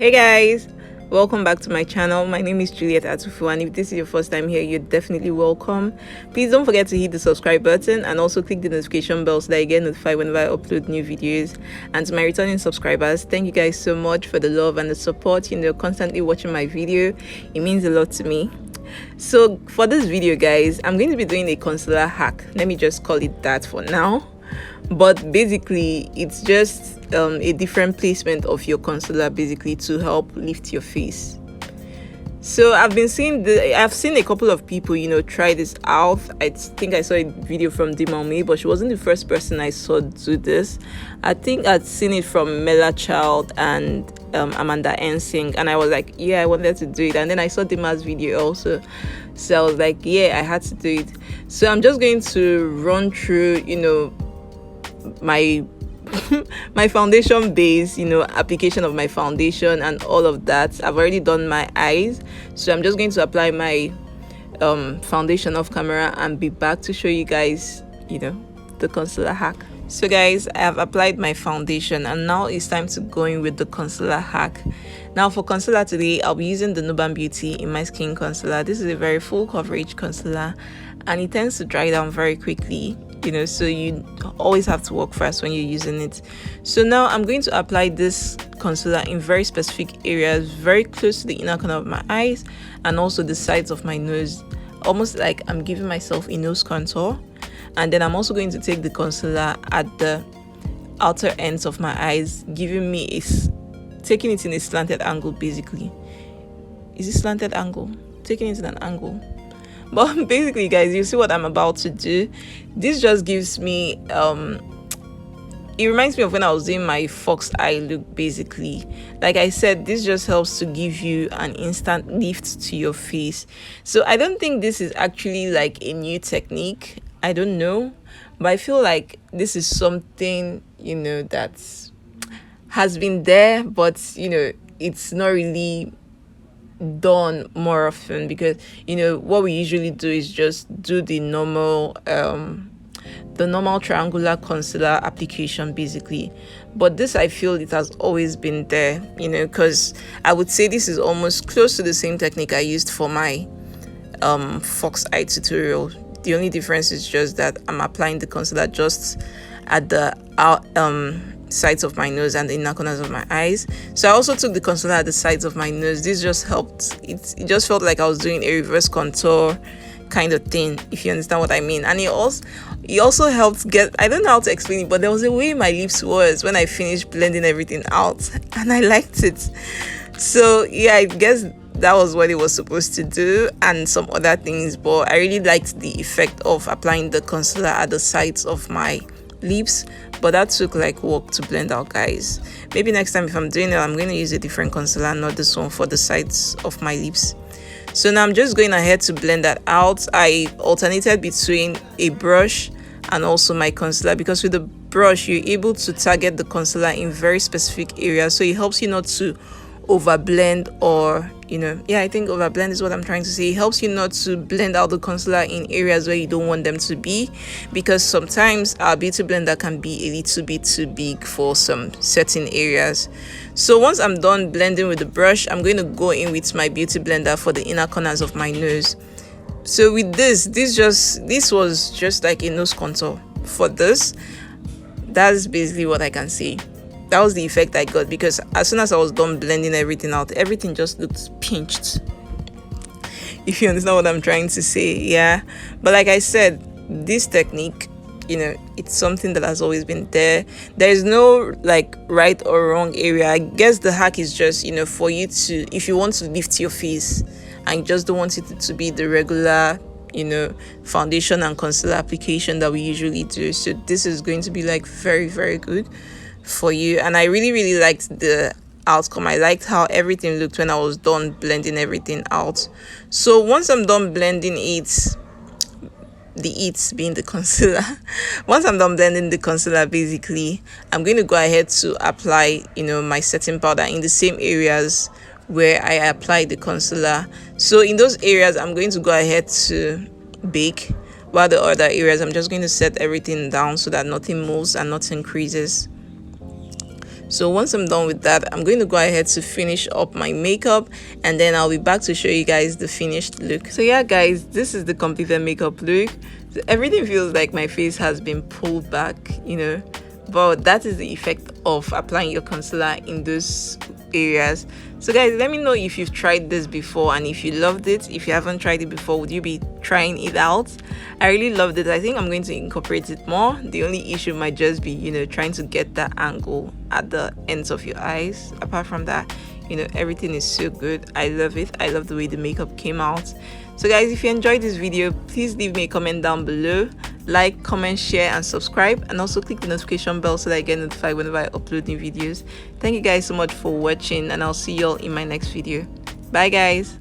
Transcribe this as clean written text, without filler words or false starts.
Hey guys, welcome back to my channel. My name is Juliet Atufu, and if this is your first time here, you're definitely welcome. Please don't forget to hit the subscribe button and also click the notification bell so that you get notified whenever I upload new videos. And to my returning subscribers, thank you guys so much for the love and the support. Constantly watching my video. It means a lot to me. So for this video, guys, I'm going to be doing a concealer hack. Let me just call it that for now. But basically it's just a different placement of your concealer basically to help lift your face. So I've seen a couple of people try this out. I think I saw a video from Dimame, but she wasn't the first person I saw do this. I think I'd seen it from Mela Child and Amanda Ensing, and I was like, yeah, I wanted to do it. And then I saw Dima's video also, so I was like, yeah, I had to do it. So I'm just going to run through my my foundation base, application of my foundation and all of that. I've already done my eyes, so I'm just going to apply my foundation off camera and be back to show you guys the concealer hack. So guys, I have applied my foundation and now it's time to go in with the concealer hack. Now for concealer today, I'll be using the Nuban Beauty In My Skin concealer. This is a very full coverage concealer and it tends to dry down very quickly, so you always have to work fast when you're using it. So now I'm going to apply this concealer in very specific areas, very close to the inner corner of my eyes and also the sides of my nose, almost like I'm giving myself a nose contour. And then I'm also going to take the concealer at the outer ends of my eyes, taking it in a slanted angle basically. Is it slanted angle? Taking it in an angle. But basically, guys, you see what I'm about to do. This just gives me it reminds me of when I was doing my fox eye look basically. Like I said, this just helps to give you an instant lift to your face. So I don't think this is actually like a new technique, I don't know, but I feel like this is something that has been there, but it's not really done more often, because what we usually do is just do the normal triangular concealer application basically. But this, I feel it has always been there, because I would say this is almost close to the same technique I used for my fox eye tutorial. The only difference is just that I'm applying the concealer just at the sides of my nose and the inner corners of my eyes. So I also took the concealer at the sides of my nose. This just helped. It just felt like I was doing a reverse contour kind of thing, if you understand what I mean. And it also helped get, I don't know how to explain it, but there was a way my lips was when I finished blending everything out, and I liked it. So yeah, I guess that was what it was supposed to do, and some other things, but I really liked the effect of applying the concealer at the sides of my lips. But that took like work to blend out, guys. Maybe next time if I'm doing it, I'm going to use a different concealer, not this one, for the sides of my lips. So now I'm just going ahead to blend that out. I alternated between a brush and also my concealer, because with the brush you're able to target the concealer in very specific areas, so it helps you not to overblend, or I think overblend is what I'm trying to say. It helps you not to blend out the concealer in areas where you don't want them to be, because sometimes our beauty blender can be a little bit too big for some certain areas. So once I'm done blending with the brush, I'm going to go in with my beauty blender for the inner corners of my nose. So with this was just like a nose contour for this. That's basically what I can see. That was the effect I got, because as soon as I was done blending everything out, everything just looked pinched, if you understand what I'm trying to say. Yeah, but like I said, this technique, it's something that has always been there. There is no like right or wrong area. I guess the hack is just for you to, if you want to lift your face and you just don't want it to be the regular foundation and concealer application that we usually do. So this is going to be like very, very good for you. And I really liked the outcome. I liked how everything looked when I was done blending everything out. So once I'm done blending it, being the concealer, once I'm done blending the concealer basically, I'm going to go ahead to apply my setting powder in the same areas where I applied the concealer. So in those areas I'm going to go ahead to bake, while the other areas I'm just going to set everything down so that nothing moves and nothing creases. So once I'm done with that, I'm going to go ahead to finish up my makeup, and then I'll be back to show you guys the finished look. So yeah guys, this is the completed makeup look. So everything feels like my face has been pulled back, you know, but that is the effect of applying your concealer in those areas. So guys, let me know if you've tried this before and if you loved it. If you haven't tried it before, would you be trying it out? I really loved it. I think I'm going to incorporate it more. The only issue might just be, you know, trying to get that angle at the ends of your eyes. Apart from that, you know, everything is so good. I love it. I love the way the makeup came out. So guys, if you enjoyed this video, please leave me a comment down below. Like, comment, share and subscribe, and also click the notification bell so that I get notified whenever I upload new videos. Thank you guys so much for watching, and I'll see you all in my next video. Bye guys.